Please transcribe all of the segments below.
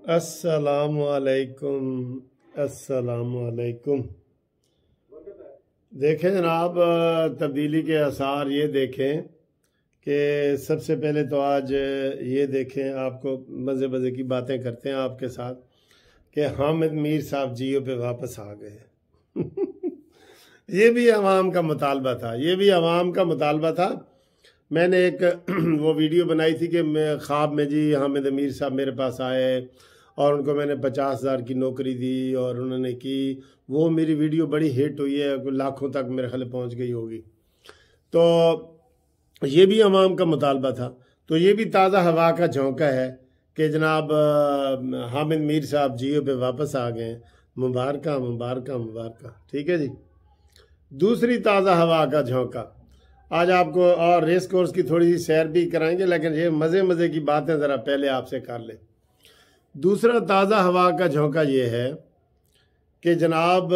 अस्सलामुअलैकुम। अस्सलामुअलैकुम। देखें जनाब, तब्दीली के आसार ये देखें कि सबसे पहले तो आज ये देखें, आपको मज़े मज़े की बातें करते हैं आपके साथ कि हामिद मीर साहब जियो पे वापस आ गए। ये भी अवाम का मुतालबा था, ये भी अवाम का मुतालबा था। मैंने एक वो वीडियो बनाई थी कि मैं ख्वाब में जी हामिद मीर साहब मेरे पास आए और उनको मैंने 50,000 की नौकरी दी और उन्होंने की। वो मेरी वीडियो बड़ी हिट हुई है, लाखों तक मेरे ख्याल पहुंच गई होगी। तो ये भी अवाम का मुतालबा था। तो ये भी ताज़ा हवा का झोंका है कि जनाब हामिद मीर साहब जियो पे वापस आ गए। मुबारक मुबारक मुबारक। ठीक है जी। दूसरी ताज़ा हवा का झोंका आज आपको, और रेस कोर्स की थोड़ी सी सैर भी कराएंगे, लेकिन ये मज़े मज़े की बातें ज़रा पहले आपसे कर लें। दूसरा ताज़ा हवा का झोंका ये है कि जनाब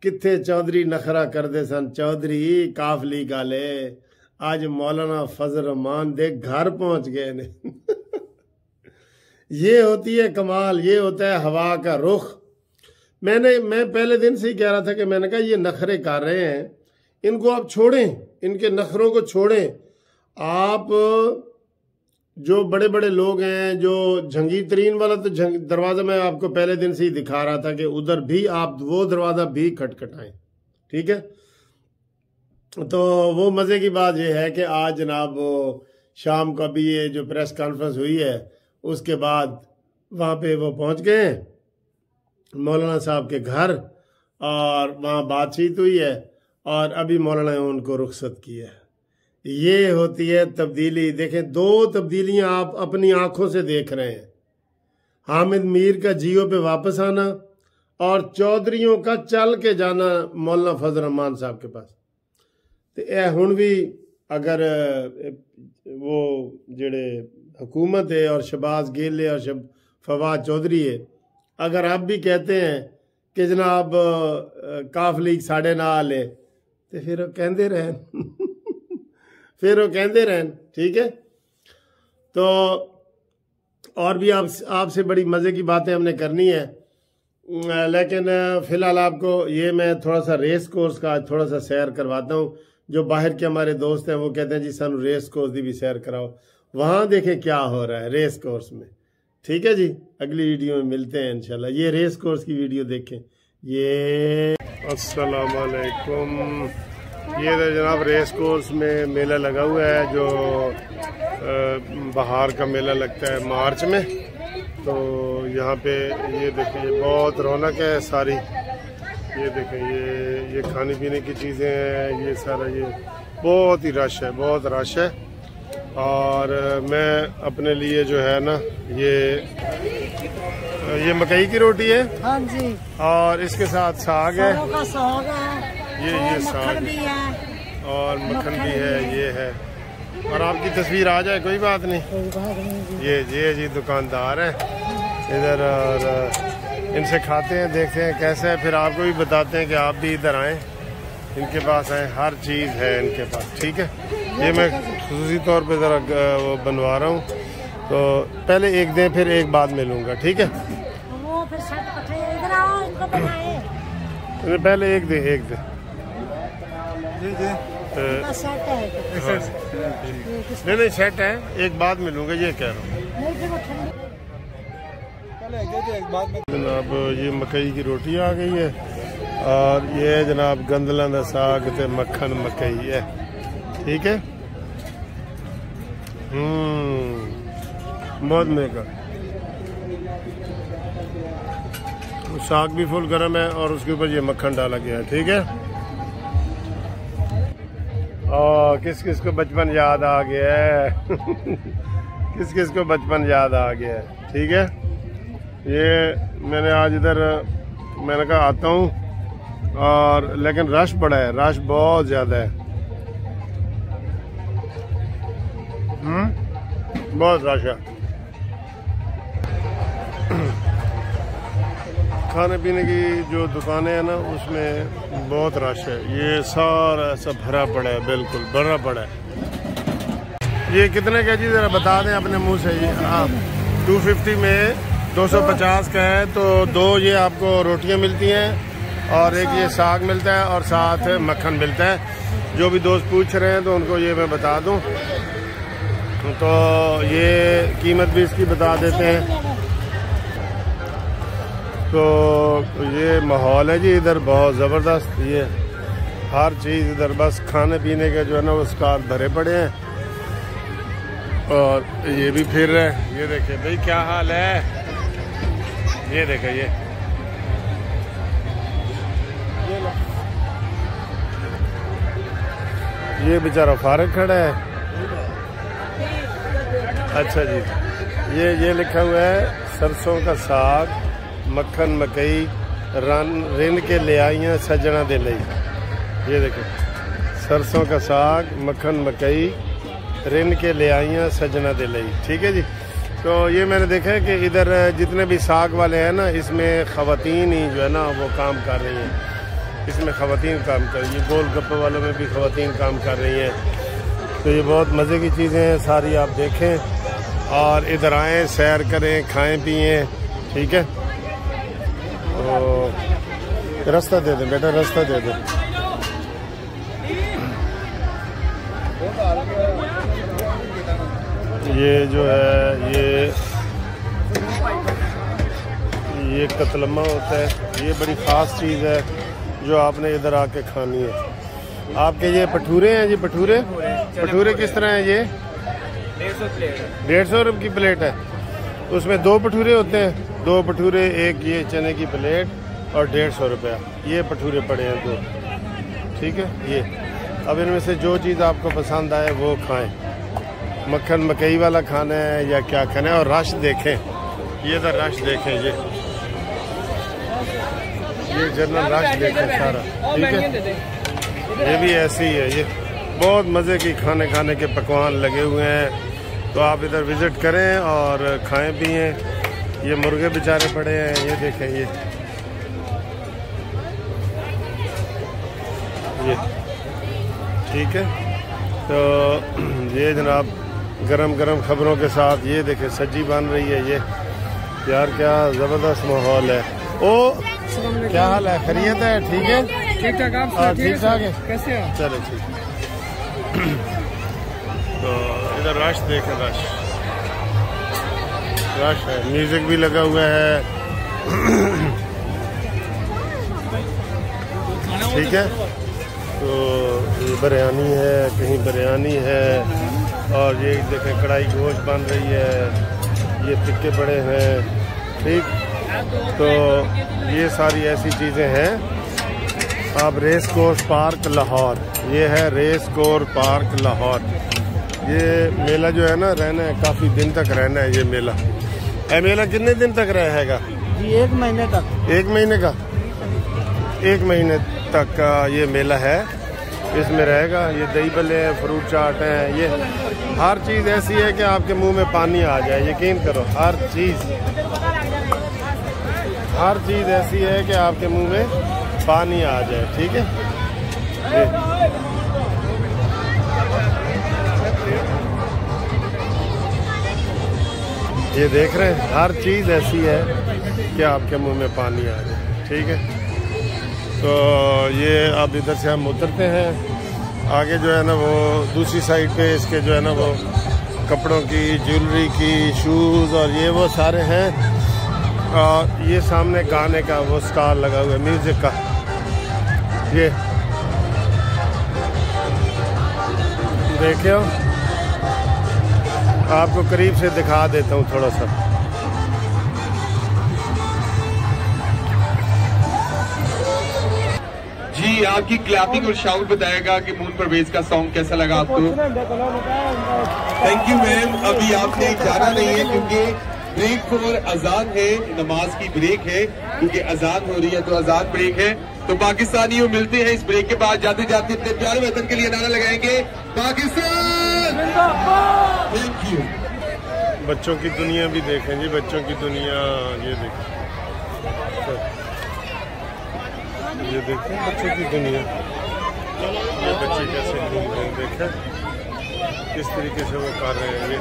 कित्थे चौधरी नखरा करते सन, चौधरी काफली गाले आज मौलाना फजल रहमान दे घर पहुंच गए ने। ये होती है कमाल, ये होता है हवा का रुख। मैं पहले दिन से ही कह रहा था कि मैंने कहा ये नखरे कर रहे हैं, इनको आप छोड़ें, इनके नखरों को छोड़ें। आप जो बड़े बड़े लोग हैं, जो जंगी तरीन वाला तो दरवाज़ा मैं आपको पहले दिन से ही दिखा रहा था कि उधर भी आप वो दरवाज़ा भी खटखटाएं। ठीक है। तो वो मज़े की बात ये है कि आज जनाब वो शाम को भी ये जो प्रेस कॉन्फ्रेंस हुई है उसके बाद वहाँ पे वो पहुँच गए हैं मौलाना साहब के घर और वहाँ बातचीत हुई है और अभी मौलाना ने उनको रुखसत किया है। ये होती है तब्दीली। देखें, दो तब्दीलियां आप अपनी आंखों से देख रहे हैं। हामिद मीर का जियो पे वापस आना और चौधरियों का चल के जाना मौलाना फजल रहमान साहब के पास। तो यह हुण भी अगर वो जेड़े हुकूमत है और शहबाज गिल है और फवाद चौधरी है, अगर आप भी कहते हैं कि जनाब काफली साढ़े नाल है, तो फिर कहते रहें फिर वो कहते रहें। ठीक है। तो और भी आपसे बड़ी मज़े की बातें हमने करनी है, लेकिन फ़िलहाल आपको ये मैं थोड़ा सा रेस कोर्स का थोड़ा सा सैर करवाता हूँ। जो बाहर के हमारे दोस्त हैं वो कहते हैं जी सानू रेस कोर्स की भी सैर कराओ, वहाँ देखें क्या हो रहा है रेस कोर्स में। ठीक है जी। अगली वीडियो में मिलते हैं इंशाल्लाह। ये रेस कोर्स की वीडियो देखें। ये अस्सलाम वालेकुम। ये तो जनाब रेस कोर्स में मेला लगा हुआ है, जो बाहर का मेला लगता है मार्च में। तो यहाँ पे ये देखें बहुत रौनक है सारी। ये देखें ये खाने पीने की चीज़ें हैं, ये सारा ये बहुत ही रश है, बहुत रश है। और मैं अपने लिए जो है ना ये मकई की रोटी है। हाँ जी। और इसके साथ साग है, साग है, ये साग भी है और मक्खन भी है, ये है। और आपकी तस्वीर आ जाए कोई बात नहीं। ये जी दुकानदार हैं इधर और इनसे खाते हैं, देखते हैं कैसे है, फिर आपको भी बताते हैं कि आप भी इधर आएँ, इनके पास आएँ, हर चीज़ है इनके पास। ठीक है। ये मैं खुसूसी तौर पे ज़रा वो बनवा रहा हूँ, तो पहले एक दें फिर एक बाद में लूँगा। ठीक है। पहले एक दे नहीं सेट है, एक बाद में लूँगा, ये कह रहा हूँ। जनाब ये मकई की रोटी आ गई है और ये जनाब गंदलों का साग ते मक्खन मकई है। ठीक है। बहुत महंगा। साग भी फुल गर्म है और उसके ऊपर ये मक्खन डाला गया है। ठीक है। और किस किस को बचपन याद आ गया है किस किस को बचपन याद आ गया है। ठीक है। ये मैंने आज इधर मैंने कहा आता हूँ, और लेकिन रश बड़ा है, रश बहुत ज़्यादा है। बहुत रश है। खाने पीने की जो दुकानें हैं ना उसमें बहुत रश है। ये सारा ऐसा भरा पड़ा है, बिल्कुल भरा पड़ा है। ये कितने का जी जरा बता दें अपने मुंह से। ये आप 250 में 250 का है, तो 2 ये आपको रोटियां मिलती हैं और एक ये साग मिलता है और साथ मक्खन मिलता है। जो भी दोस्त पूछ रहे हैं तो उनको ये मैं बता दूं, तो ये कीमत भी इसकी बता देते हैं। तो ये माहौल है जी इधर बहुत ज़बरदस्त, ये हर चीज़ इधर बस खाने पीने के जो है ना वो स्टॉल भरे पड़े हैं और ये भी फिर रहे हैं। ये देखे भाई क्या हाल है, ये देखे ये बेचारा फारिग खड़ा है। अच्छा जी, ये लिखा हुआ है सरसों का साग मक्खन मकई रिन के ले आइयां सजना दे लई। ये देखो सरसों का साग मक्खन मकई रिन के ले आइयां सजना दे लई। ठीक है जी। तो ये मैंने देखा है कि इधर जितने भी साग वाले हैं ना, इसमें ख़वातीन ही जो है ना वो काम कर रही हैं। इसमें ख़वातीन काम कर रही है, गोलगप्पे वालों में भी ख़वातीन काम कर रही हैं। तो ये बहुत मज़े की चीज़ें हैं सारी, आप देखें और इधर आएँ, सैर करें, खाएं पिएँ। ठीक है, तो रास्ता दे दें बेटा, रास्ता दे दें। ये जो है ये कतलम्मा होता है, ये बड़ी ख़ास चीज़ है जो आपने इधर आके खानी है। आपके ये भटूरे हैं जी, भटूरे किस तरह हैं? ये 150 रुपये की प्लेट है। उसमें 2 भटूरे होते हैं, 2 भटूरे, एक ये चने की प्लेट और 150 रुपया। ये भटूरे पड़े हैं 2। ठीक है, ये अब इनमें से जो चीज़ आपको पसंद आए वो खाएं। मक्खन मकई वाला खाना है या क्या खाना है। और रश देखें, ये तो रश देखें, ये जनरल रश देखें सारा। ठीक है, ये भी ऐसे ही है। ये बहुत मज़े की खाने के पकवान लगे हुए हैं, तो आप इधर विज़िट करें और खाएं पिएं। ये मुर्गे बेचारे पड़े हैं, ये देखें ये ठीक है। तो ये जनाब गरम गरम खबरों के साथ ये देखें सब्जी बन रही है। ये यार क्या ज़बरदस्त माहौल है। ओ क्या हाल है, खैरियत है? ठीक है, ठीक ठाक। आप ठीक ठाक है, कैसे हैं? चलो ठीक। तो इधर रश देखें, रश है, म्यूजिक भी लगा हुआ है। ठीक है, तो ये बिरयानी है, कहीं बिरयानी है और ये देखें कढ़ाई गोश्त बन रही है, ये टिक्के पड़े हैं। ठीक, तो ये सारी ऐसी चीज़ें हैं। आप रेस कोर्स पार्क लाहौर, ये है रेस कोर्स पार्क लाहौर। ये मेला जो है ना रहना है, काफ़ी दिन तक रहना है ये मेला। मेला कितने दिन तक रहेगा जी? 1 महीने तक। 1 महीने का, 1 महीने तक का ये मेला है, इसमें रहेगा। ये दही बल्ले हैं, फ्रूट चाट हैं, ये हर चीज़ ऐसी है कि आपके मुंह में पानी आ जाए, यकीन करो। हर चीज़ ऐसी है कि आपके मुंह में पानी आ जाए। ठीक है, ये देख रहे हैं, हर चीज़ ऐसी है कि आपके मुंह में पानी आ जाए। ठीक है, तो ये अब इधर से हम उतरते हैं। आगे जो है ना वो दूसरी साइड पे इसके जो है ना वो कपड़ों की, ज्वेलरी की, शूज़ और ये वो सारे हैं। और ये सामने गाने का वो स्टॉल लगा हुआ है, म्यूज़िक का। ये देखिए, आपको करीब से दिखा देता हूँ थोड़ा सा। जी, आपकी क्लैपिंग और शाउट बताएगा कि मून परवेज का सॉन्ग कैसा लगा आपको। Thank you ma'am. अभी आपने जाना नहीं है क्योंकि ब्रेक फॉर अजान है, नमाज की ब्रेक है, क्योंकि अजान हो रही है तो अजान ब्रेक है। तो पाकिस्तानियों मिलते हैं इस ब्रेक के बाद। जाते जाते अपने प्यारे वतन के लिए नारा लगाएंगे, पाकिस्तान। Thank you. बच्चों की दुनिया भी देखें जी, बच्चों की दुनिया। ये देखें, ये देखें बच्चों की दुनिया। ये बच्चे कैसे घूम रहे हैं, देखें किस तरीके से वो कर रहे हैं। ये